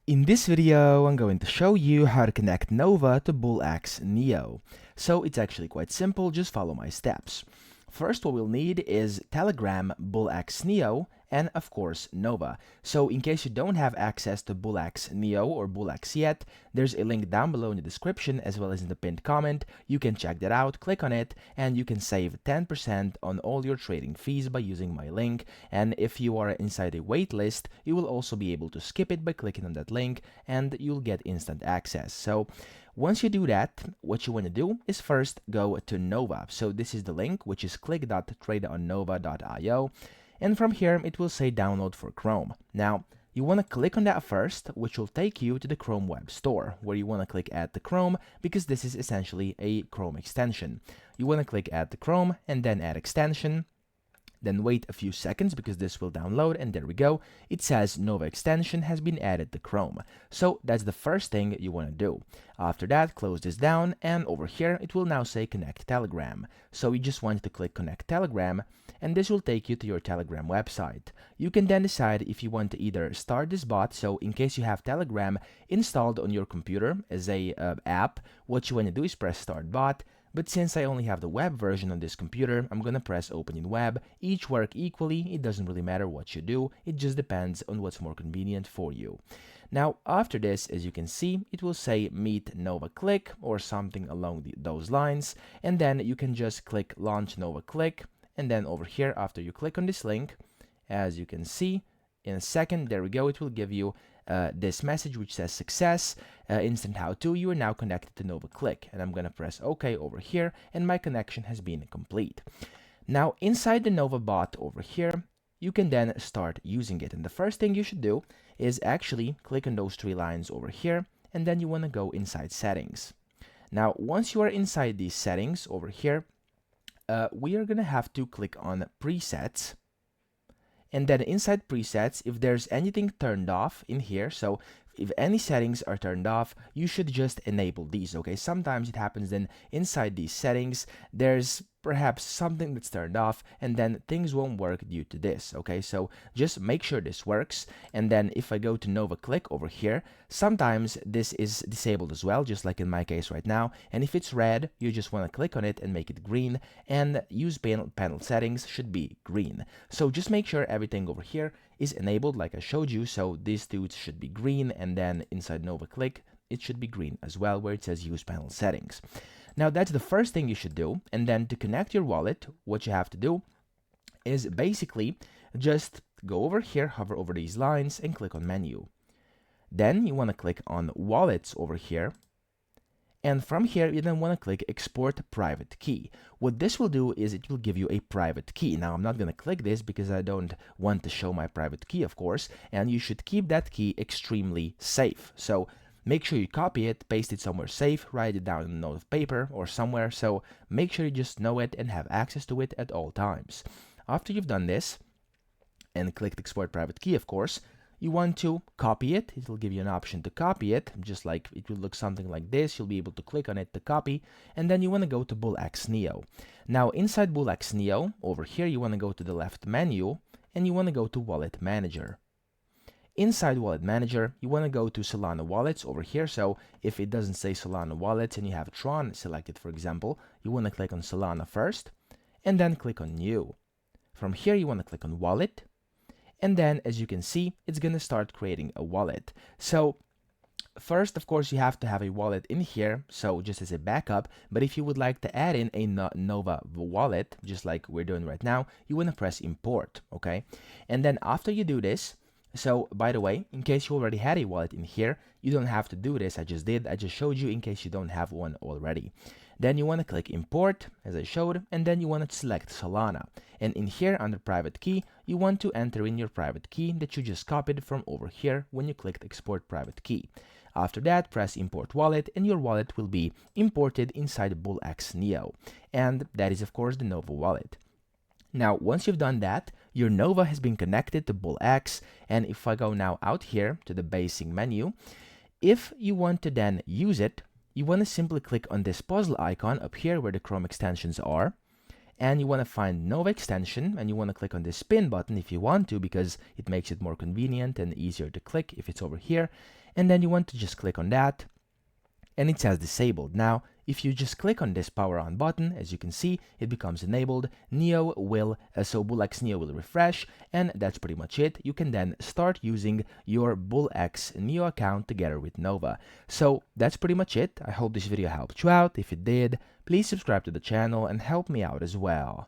In this video, I'm going to show you how to connect Nova to BullX Neo. So it's actually quite simple, just follow my steps. First, what we'll need is Telegram, BullX Neo, and of course Nova. So in case you don't have access to BullX Neo or BullX yet, there's a link down below in the description as well as in the pinned comment. You can check that out, click on it, and you can save 10% on all your trading fees by using my link. And if you are inside a waitlist, you will also be able to skip it by clicking on that link and you'll get instant access. So once you do that, what you want to do is first go to Nova. So this is the link, which is click.tradeonnova.io. And from here, it will say download for Chrome. Now, you want to click on that first, which will take you to the Chrome Web Store, where you want to click Add to Chrome, because this is essentially a Chrome extension. You want to click Add to Chrome and then Add Extension. Then wait a few seconds because this will download, and there we go. It says Nova extension has been added to Chrome. So that's the first thing you want to do. After that, close this down, and over here it will now say Connect Telegram. So you just want to click Connect Telegram, and this will take you to your Telegram website. You can then decide if you want to either start this bot, so in case you have Telegram installed on your computer as a app, what you want to do is press Start Bot. But since I only have the web version on this computer, I'm gonna press Open in Web. Each work equally, it doesn't really matter what you do, it just depends on what's more convenient for you. Now, after this, as you can see, it will say Meet Nova Click or something along those lines, and then you can just click Launch Nova Click, and then over here, after you click on this link, as you can see, in a second, there we go, it will give you this message which says success, instant how-to, you are now connected to Nova Click, and I'm gonna press OK over here, and my connection has been complete. Now inside the Nova bot over here, you can then start using it, and the first thing you should do is actually click on those three lines over here, and then you want to go inside settings. Now once you are inside these settings over here, we are gonna have to click on presets. And then inside presets, if there's anything turned off in here, so if any settings are turned off, you should just enable these, okay? Sometimes it happens then inside these settings, there's perhaps something that's turned off and then things won't work due to this, okay? So just make sure this works. And then if I go to Nova Click over here, sometimes this is disabled as well, just like in my case right now. And if it's red, you just want to click on it and make it green, and use panel settings should be green. So just make sure everything over here is enabled like I showed you. So these two should be green, and then inside Nova Click, it should be green as well, where it says use panel settings. Now that's the first thing you should do, and then to connect your wallet, what you have to do is basically just go over here, hover over these lines, and click on menu. Then you want to click on wallets over here, and from here you then want to click export private key. What this will do is it will give you a private key. Now I'm not going to click this because I don't want to show my private key, of course, and you should keep that key extremely safe. So make sure you copy it, paste it somewhere safe, write it down on a note of paper or somewhere, so make sure you just know it and have access to it at all times. After you've done this, and clicked export private key, of course, you want to copy it. It will give you an option to copy it, just like it will look something like this. You'll be able to click on it to copy, and then you want to go to BullX Neo. Now inside BullX Neo, over here, you want to go to the left menu, and you want to go to Wallet Manager. Inside Wallet Manager, you want to go to Solana Wallets over here. So if it doesn't say Solana Wallets and you have Tron selected, for example, you want to click on Solana first, and then click on New. From here, you want to click on Wallet, and then as you can see, it's going to start creating a wallet. So first, of course, you have to have a wallet in here, so just as a backup, but if you would like to add in a Nova wallet, just like we're doing right now, you want to press import, okay? And then after you do this, so by the way, in case you already had a wallet in here, you don't have to do this. I just did. I just showed you in case you don't have one already. Then you want to click import, as I showed, and then you want to select Solana. And in here, under private key, you want to enter in your private key that you just copied from over here when you clicked export private key. After that, press import wallet, and your wallet will be imported inside BullX Neo. And that is, of course, the Nova wallet. Now, once you've done that, your Nova has been connected to BullX, and if I go now out here to the basic menu, if you want to then use it, you want to simply click on this puzzle icon up here where the Chrome extensions are, and you want to find Nova extension, and you want to click on this spin button if you want to, because it makes it more convenient and easier to click if it's over here. And then you want to just click on that, and it says disabled. Now, if you just click on this power on button, as you can see, it becomes enabled. So BullX Neo will refresh, and that's pretty much it. You can then start using your BullX Neo account together with Nova. So that's pretty much it. I hope this video helped you out. If it did, please subscribe to the channel and help me out as well.